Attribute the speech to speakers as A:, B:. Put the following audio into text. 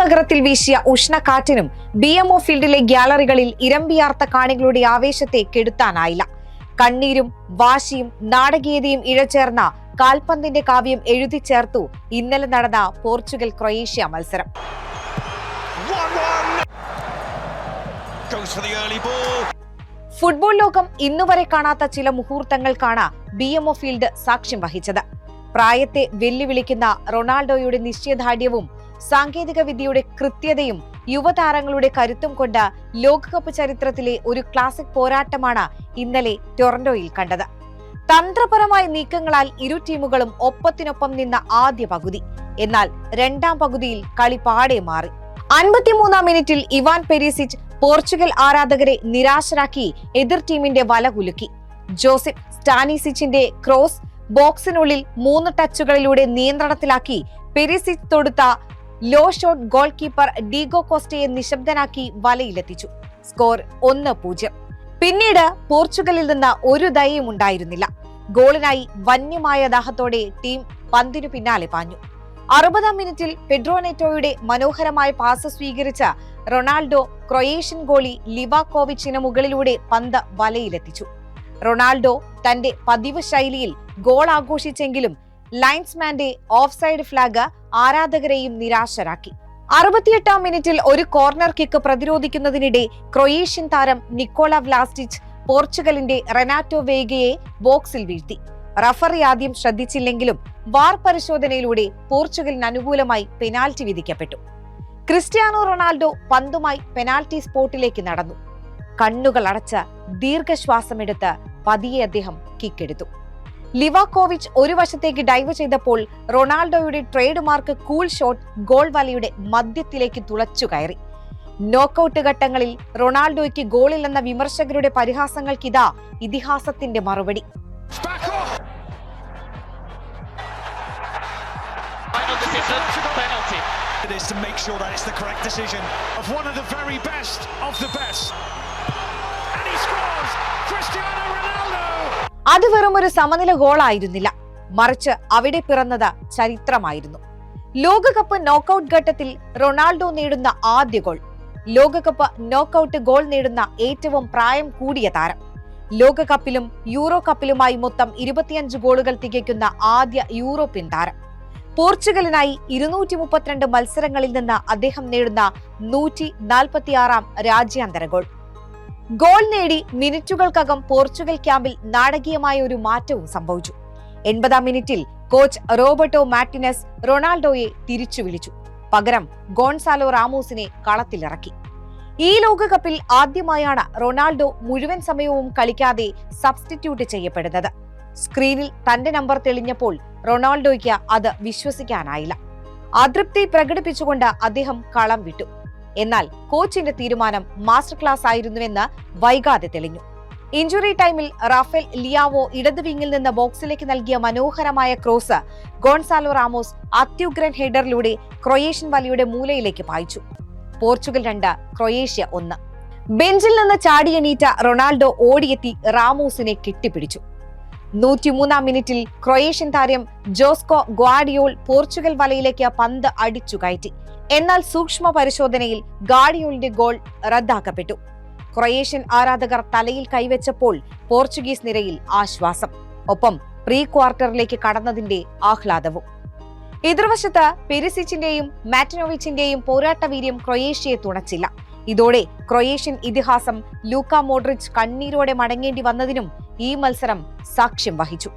A: നഗരത്തിൽ വീശിയ ഉഷ്ണക്കാറ്റിനും BMO ഫീൽഡിലെ ഗ്യാലറികളിൽ ഇരമ്പിയാർത്ത കാണികളുടെ ആവേശത്തെ കെടുത്താനായില്ല. കണ്ണീരും വാശിയും നാടകീയതയും ഇഴചേർന്ന കാൽപന്തിന്റെ കാവ്യം എഴുതി ചേർത്തു ഇന്നലെ നടന്ന പോർച്ചുഗൽ ക്രൊയേഷ്യ മത്സരം. ഫുട്ബോൾ ലോകം ഇന്നുവരെ കാണാത്ത ചില മുഹൂർത്തങ്ങൾക്കാണ് BMO ഫീൽഡ് സാക്ഷ്യം വഹിച്ചത്. പ്രായത്തെ വെല്ലുവിളിക്കുന്ന റൊണാൾഡോയുടെ നിശ്ചയദാർഢ്യവും സാങ്കേതിക വിദ്യയുടെ കൃത്യതയും യുവതാരങ്ങളുടെ കരുത്തും കൊണ്ട് ലോകകപ്പ് ചരിത്രത്തിലെ ഒരു ക്ലാസിക് പോരാട്ടമാണ് ഇന്നലെ ടൊറന്റോയിൽ കണ്ടത്. തന്ത്രപരമായ നീക്കങ്ങളാൽ ഇരു ടീമുകളും ഒപ്പത്തിനൊപ്പം നിന്ന ആദ്യ പകുതി. എന്നാൽ രണ്ടാം പകുതിയിൽ കളി പാടെ മാറി. 53-ാം മിനിറ്റിൽ ഇവാൻ പെരിസിച്ച് പോർച്ചുഗൽ ആരാധകരെ നിരാശരാക്കി എതിർ ടീമിന്റെ വല കുലുക്കി. ജോസഫ് സ്റ്റാനിസിച്ചിന്റെ ക്രോസ് ബോക്സിനുള്ളിൽ 3 ടച്ചുകളിലൂടെ നിയന്ത്രണത്തിലാക്കി പെരിസിച്ച് തൊടുത്ത low shot goal keeper Diego കോസ്റ്റയെ നിശബ്ദനാക്കി വലയിലെത്തിച്ചു. സ്കോർ 1-0. പിന്നീട് പോർച്ചുഗലിൽ നിന്ന് ഒരു ദയയും ഉണ്ടായിരുന്നില്ല. ഗോളിനായി വന്യമായ ദാഹത്തോടെ ടീം പന്തിനു പിന്നാലെ പാഞ്ഞു. 60-ാം മിനിറ്റിൽ പെഡ്രോ നെറ്റോയുടെ മനോഹരമായ പാസ് സ്വീകരിച്ച റൊണാൾഡോ ക്രൊയേഷ്യൻ ഗോളി ലിവാകോവിച്ചിന് മുകളിലൂടെ പന്ത് വലയിലെത്തിച്ചു. റൊണാൾഡോ തന്റെ പതിവ് ശൈലിയിൽ ഗോൾ ആഘോഷിച്ചെങ്കിലും ലൈൻസ്മാന്റെ ഓഫ് സൈഡ് ഫ്ലാഗ് ആരാധകരെയും നിരാശരാക്കി. 68-ാം മിനിറ്റിൽ ഒരു കോർണർ കിക്ക് പ്രതിരോധിക്കുന്നതിനിടെ ക്രൊയേഷ്യൻ താരം നിക്കോള വ്ലാസ്റ്റിച്ച് പോർച്ചുഗലിന്റെ റെനാറ്റോ വേഗയെ ബോക്സിൽ വീഴ്ത്തി. റഫറി ആദ്യം ശ്രദ്ധിച്ചില്ലെങ്കിലും വാർ പരിശോധനയിലൂടെ പോർച്ചുഗലിന് അനുകൂലമായി പെനാൽറ്റി വിധിക്കപ്പെട്ടു. ക്രിസ്ത്യാനോ റൊണാൾഡോ പന്തുമായി പെനാൽറ്റി സ്പോട്ടിലേക്ക് നടന്നു. കണ്ണുകൾ അടച്ച് ദീർഘശ്വാസമെടുത്ത് പതിയെ അദ്ദേഹം കിക്കെടുത്തു. ലിവാകോവിച്ച് ഒരു വശത്തേക്ക് ഡൈവ് ചെയ്തപ്പോൾ റൊണാൾഡോയുടെ trade mark cool shot goal വലയുടെ മധ്യത്തിലേക്ക് തുളച്ചു കയറി. നോക്കൌട്ട് ഘട്ടങ്ങളിൽ റൊണാൾഡോയ്ക്ക് ഗോളില്ലെന്ന വിമർശകരുടെ പരിഹാസങ്ങൾക്കിതാ ഇതിഹാസത്തിന്റെ മറുപടി. അത് വെറും ഒരു സമനില ഗോളായിരുന്നില്ല, മറിച്ച് അവിടെ പിറന്നത് ചരിത്രമായിരുന്നു. ലോകകപ്പ് നോക്കൌട്ട് ഘട്ടത്തിൽ റൊണാൾഡോ നേടുന്ന ആദ്യ ഗോൾ, ലോകകപ്പ് നോക്കൌട്ട് ഗോൾ നേടുന്ന ഏറ്റവും പ്രായം കൂടിയ താരം, ലോകകപ്പിലും യൂറോ കപ്പിലുമായി മൊത്തം 25 ഗോളുകൾ തികയ്ക്കുന്ന ആദ്യ യൂറോപ്യൻ താരം. പോർച്ചുഗലിനായി 232 മത്സരങ്ങളിൽ നിന്ന് അദ്ദേഹം നേടുന്ന 146-ാം രാജ്യാന്തര ഗോൾ. ഗോൾ നേടി മിനിറ്റുകൾക്കകം പോർച്ചുഗൽ ക്യാമ്പിൽ നാടകീയമായ ഒരു മാറ്റവും സംഭവിച്ചു. 80-ാം മിനിറ്റിൽ കോച്ച് റോബർട്ടോ മാർട്ടിനസ് റൊണാൾഡോയെ തിരിച്ചു വിളിച്ചു. പകരം ഗോൺസാലോ റാമോസിനെ കളത്തിലിറക്കി. ഈ ലോകകപ്പിൽ ആദ്യമായാണ് റൊണാൾഡോ മുഴുവൻ സമയവും കളിക്കാതെ സബ്സ്റ്റിറ്റ്യൂട്ട് ചെയ്യപ്പെടുന്നത്. സ്ക്രീനിൽ തന്റെ നമ്പർ തെളിഞ്ഞപ്പോൾ റൊണാൾഡോയ്ക്ക് അത് വിശ്വസിക്കാനായില്ല. അതൃപ്തി പ്രകടിപ്പിച്ചുകൊണ്ട് അദ്ദേഹം കളം വിട്ടു. എന്നാൽ കോച്ചിന്റെ തീരുമാനം മാസ്റ്റർ ക്ലാസ് ആയിരുന്നുവെന്ന് വൈകാതെ തെളിഞ്ഞു. ഇഞ്ചുറി ടൈമിൽ റാഫേൽ ലിയാവോ ഇടത് വിങ്ങിൽ നിന്ന് ബോക്സിലേക്ക് നൽകിയ മനോഹരമായ ക്രോസ് ഗോൺസാലോ റാമോസ് അത്യുഗ്രൻ ഹെഡറിലൂടെ ക്രൊയേഷ്യൻ വലയുടെ മൂലയിലേക്ക് പായിച്ചു. Portugal 2, Croatia 1. ബെഞ്ചിൽ നിന്ന് ചാടിയെണീറ്റ റൊണാൾഡോ ഓടിയെത്തി റാമോസിനെ കെട്ടിപ്പിടിച്ചു. 103-ാം മിനിറ്റിൽ ക്രൊയേഷ്യൻ താരം ജോസ്കോ ഗ്വാഡിയോൾ പോർച്ചുഗൽ വലയിലേക്ക് പന്ത് അടിച്ചു കയറ്റി. എന്നാൽ സൂക്ഷ്മ പരിശോധനയിൽ ഗാഡിയോളിന്റെ ഗോൾ റദ്ദാക്കപ്പെട്ടു. ക്രൊയേഷ്യൻ ആരാധകർ തലയിൽ കൈവച്ചപ്പോൾ പോർച്ചുഗീസ് നിരയിൽ ആശ്വാസം, ഒപ്പം പ്രീ ക്വാർട്ടറിലേക്ക് കടന്നതിന്റെ ആഹ്ലാദവും. എതിർവശത്ത് പെരിസിച്ചിന്റെയും മാറ്റിനോവിച്ചിന്റെയും പോരാട്ടവീര്യം ക്രൊയേഷ്യയെ തുണച്ചില്ല. ഇതോടെ ക്രൊയേഷ്യൻ ഇതിഹാസം ലൂക്ക മോഡ്രിച്ച് കണ്ണീരോടെ മടങ്ങേണ്ടി വന്നതിനും ഈ മത്സരം സാക്ഷ്യം വഹിച്ചു.